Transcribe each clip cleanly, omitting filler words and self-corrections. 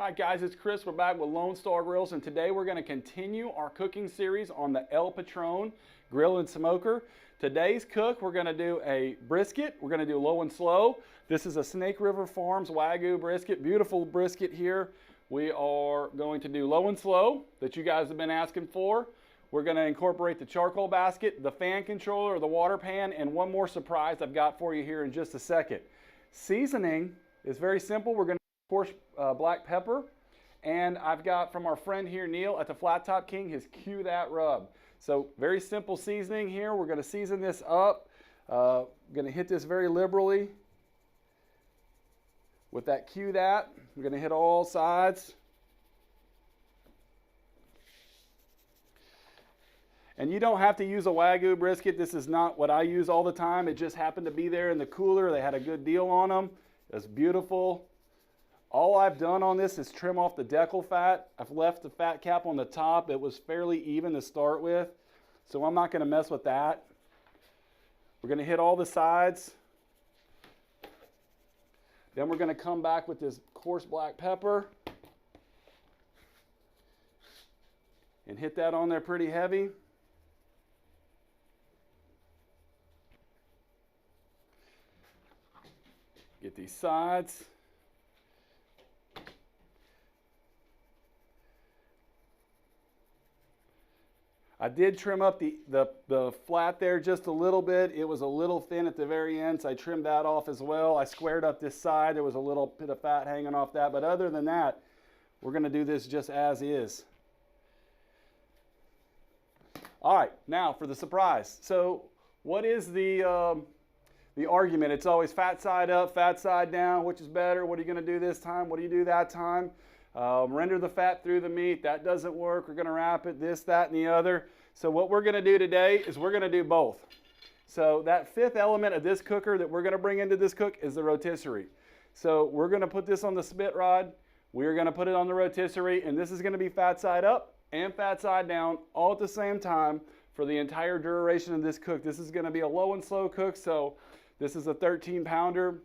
Hi guys, it's Chris. We're back with Lone Star Grills, and today we're going to continue our cooking series on the Patron grill and smoker. Today's cook, we're going to do a brisket. We're going to do low and slow. This is a Snake River Farms Wagyu brisket. Beautiful brisket here. We are going to do low and slow that you guys have been asking for. We're going to incorporate the charcoal basket, the fan controller, the water pan, and one more surprise I've got for you here in just a second. Seasoning is very simple. We're going to coarse black pepper, and I've got from our friend here, Neil at the Flat Top King, his Cue That rub. So very simple seasoning here. We're going to season this up. Going to hit this very liberally with that Cue That. We're going to hit all sides. And you don't have to use a Wagyu brisket. This is not what I use all the time. It just happened to be there in the cooler. They had a good deal on them. It's beautiful. All I've done on this is trim off the decal fat. I've left the fat cap on the top. It was fairly even to start with, so I'm not going to mess with that. We're going to hit all the sides. Then we're going to come back with this coarse black pepper and hit that on there pretty heavy. Get these sides. I did trim up the flat there just a little bit. It was a little thin at the very end, so I trimmed that off as well. I squared up this side. There was a little bit of fat hanging off that, but other than that, we're going to do this just as is. All right, now for the surprise. So what is the argument? It's always fat side up, fat side down. Which is better? What are you going to do this time? What do you do that time? Render the fat through the meat. That doesn't work. We're going to wrap it, this, that, and the other. So what we're going to do today is we're going to do both. So that fifth element of this cooker that we're going to bring into this cook is the rotisserie. So we're going to put this on the spit rod. We're going to put it on the rotisserie, and this is going to be fat side up and fat side down all at the same time for the entire duration of this cook. This is going to be a low and slow cook, so this is a 13-pounder.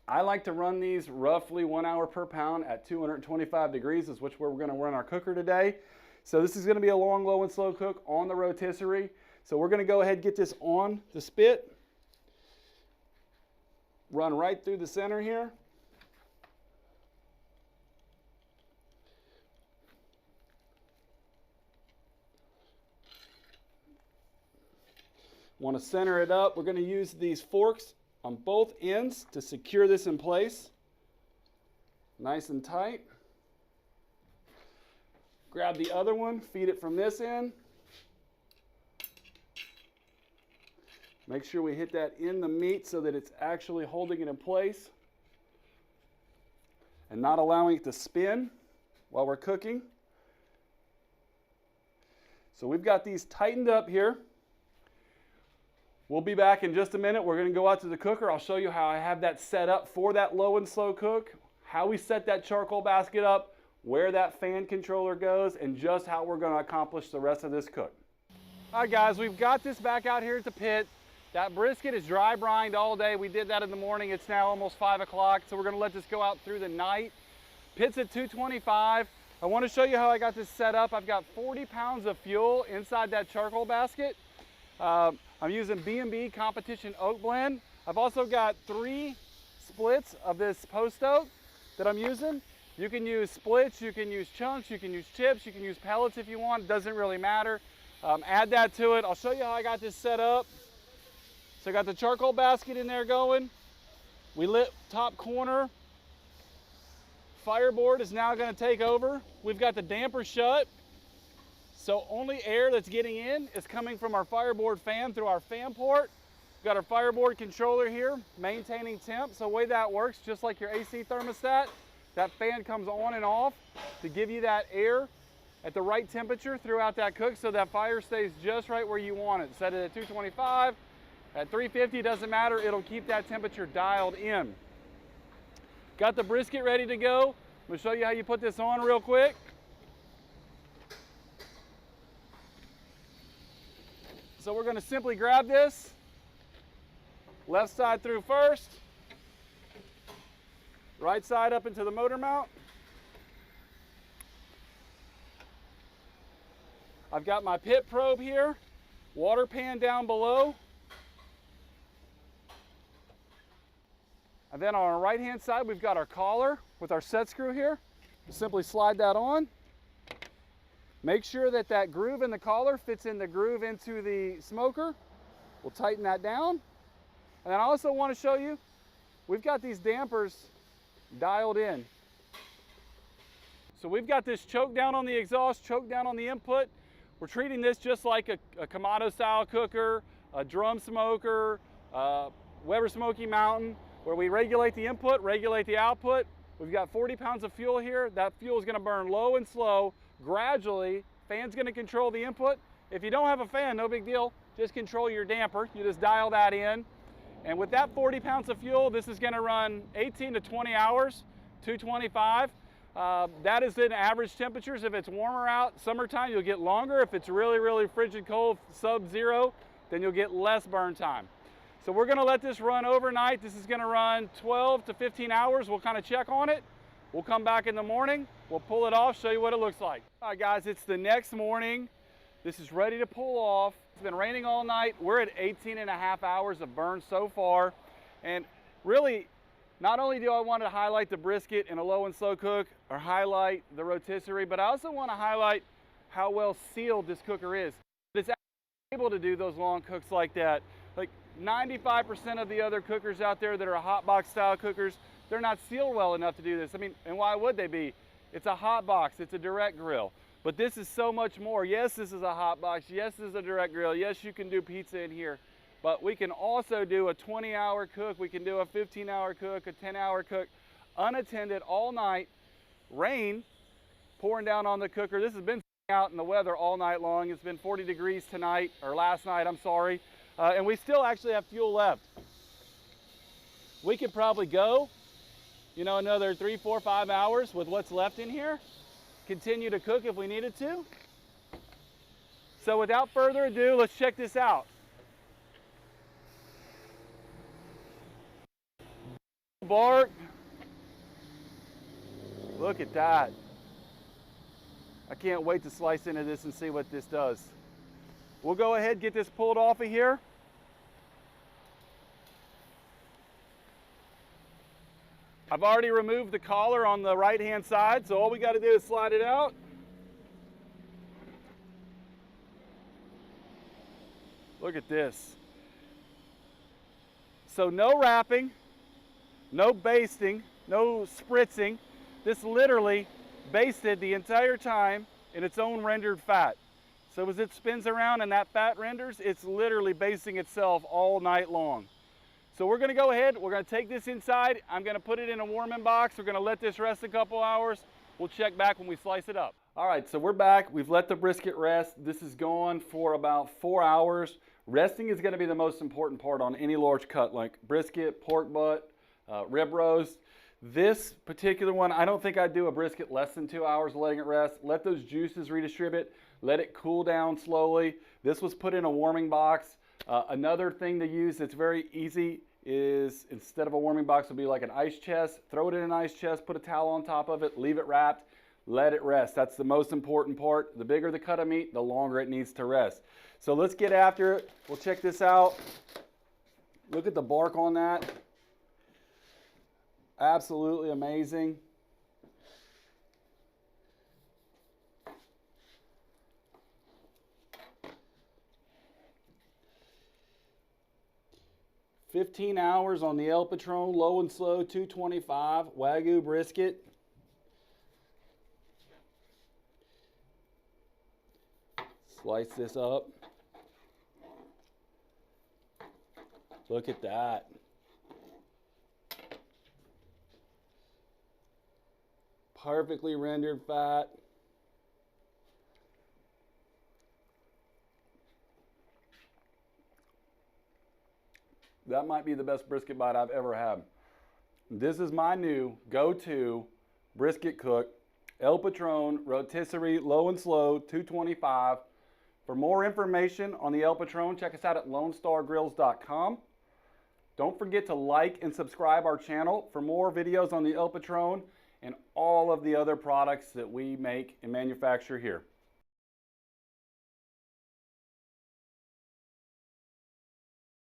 I like to run these roughly 1 hour per pound at 225 degrees, is which we're going to run our cooker today. So this is going to be a long, low, and slow cook on the rotisserie. So we're going to go ahead and get this on the spit. Run right through the center here. Want to center it up. We're going to use these forks on both ends to secure this in place. Nice and tight. Grab the other one, feed it from this end. Make sure we hit that in the meat so that it's actually holding it in place and not allowing it to spin while we're cooking. So we've got these tightened up here. We'll be back in just a minute. We're going to go out to the cooker. I'll show you how I have that set up for that low and slow cook, how we set that charcoal basket up, where that fan controller goes, and just how we're going to accomplish the rest of this cook. All right, guys, we've got this back out here at the pit. That brisket is dry brined all day. We did that in the morning. It's now almost 5 o'clock, so we're going to let this go out through the night. Pit's at 225. I want to show you how I got this set up. I've got 40 pounds of fuel inside that charcoal basket. I'm using B&B Competition Oak Blend. I've also got 3 splits of this post oak that I'm using. You can use splits, you can use chunks, you can use chips, you can use pellets if you want. It doesn't really matter. Add that to it. I'll show you how I got this set up. So I got the charcoal basket in there going. We lit top corner. Fireboard is now going to take over. We've got the damper shut. So only air that's getting in is coming from our fireboard fan through our fan port. We've got our fireboard controller here, maintaining temp. So the way that works, just like your AC thermostat, that fan comes on and off to give you that air at the right temperature throughout that cook so that fire stays just right where you want it. Set it at 225, at 350, doesn't matter, it'll keep that temperature dialed in. Got the brisket ready to go. I'm gonna show you how you put this on real quick. So we're going to simply grab this, left side through first, right side up into the motor mount, I've got my pit probe here, water pan down below. And then on our right-hand side, we've got our collar with our set screw here. We'll simply slide that on. Make sure that that groove in the collar fits in the groove into the smoker. We'll tighten that down. And then I also want to show you, we've got these dampers dialed in. So we've got this choke down on the exhaust, choke down on the input. We're treating this just like a Kamado style cooker, a drum smoker, Weber Smoky Mountain, where we regulate the input, regulate the output. We've got 40 pounds of fuel here. That fuel is going to burn low and slow, gradually. Fan's going to control the input. If you don't have a fan, no big deal. Just control your damper. You just dial that in. And with that 40 pounds of fuel, this is going to run 18 to 20 hours, 225. That is in average temperatures. If it's warmer out, summertime, you'll get longer. If it's really, really frigid cold, sub-zero, then you'll get less burn time. So we're going to let this run overnight. This is going to run 12 to 15 hours. We'll kind of check on it. We'll come back in the morning. We'll pull it off, show you what it looks like. All right, guys, it's the next morning. This is ready to pull off. It's been raining all night. We're at 18.5 hours of burn so far. And really, not only do I want to highlight the brisket in a low and slow cook or highlight the rotisserie, but I also want to highlight how well sealed this cooker is. It's able to do those long cooks like that. Like 95% of the other cookers out there that are hot box style cookers, they're not sealed well enough to do this. I mean, and why would they be? It's a hot box, it's a direct grill. But this is so much more. Yes, this is a hot box. Yes, this is a direct grill. Yes, you can do pizza in here. But we can also do a 20-hour cook. We can do a 15-hour cook, a 10-hour cook, unattended all night. Rain pouring down on the cooker. This has been out in the weather all night long. It's been 40 degrees tonight, or last night, I'm sorry. And we still actually have fuel left. We could probably go, you know, another 3, 4, 5 hours with what's left in here. Continue to cook if we needed to. So without further ado, let's check this out. Bark. Look at that. I can't wait to slice into this and see what this does. We'll go ahead and get this pulled off of here. I've already removed the collar on the right hand side, so all we got to do is slide it out. Look at this. So no wrapping, no basting, no spritzing. This literally basted the entire time in its own rendered fat. So as it spins around and that fat renders, it's literally basting itself all night long. So we're going to go ahead, we're going to take this inside. I'm going to put it in a warming box. We're going to let this rest a couple hours. We'll check back when we slice it up. All right, so we're back. We've let the brisket rest. This is going for about 4 hours. Resting is going to be the most important part on any large cut, like brisket, pork butt, rib roast. This particular one, I don't think I'd do a brisket less than 2 hours letting it rest. Let those juices redistribute. Let it cool down slowly. This was put in a warming box. Another thing to use that's very easy is, instead of a warming box, would be like an ice chest. Throw it in an ice chest, put a towel on top of it, leave it wrapped, let it rest. That's the most important part. The bigger the cut of meat, the longer it needs to rest. So let's get after it. We'll check this out. Look at the bark on that. Absolutely amazing. "15 hours on the El Patron, low and slow, 225, Wagyu brisket." Slice this up. Look at that. Perfectly rendered fat. That might be the best brisket bite I've ever had. This is my new go-to brisket cook. El Patron rotisserie low and slow 225. For more information on the El Patron, check us out at LoneStarGrills.com. Don't forget to like and subscribe our channel for more videos on the El Patron and all of the other products that we make and manufacture here.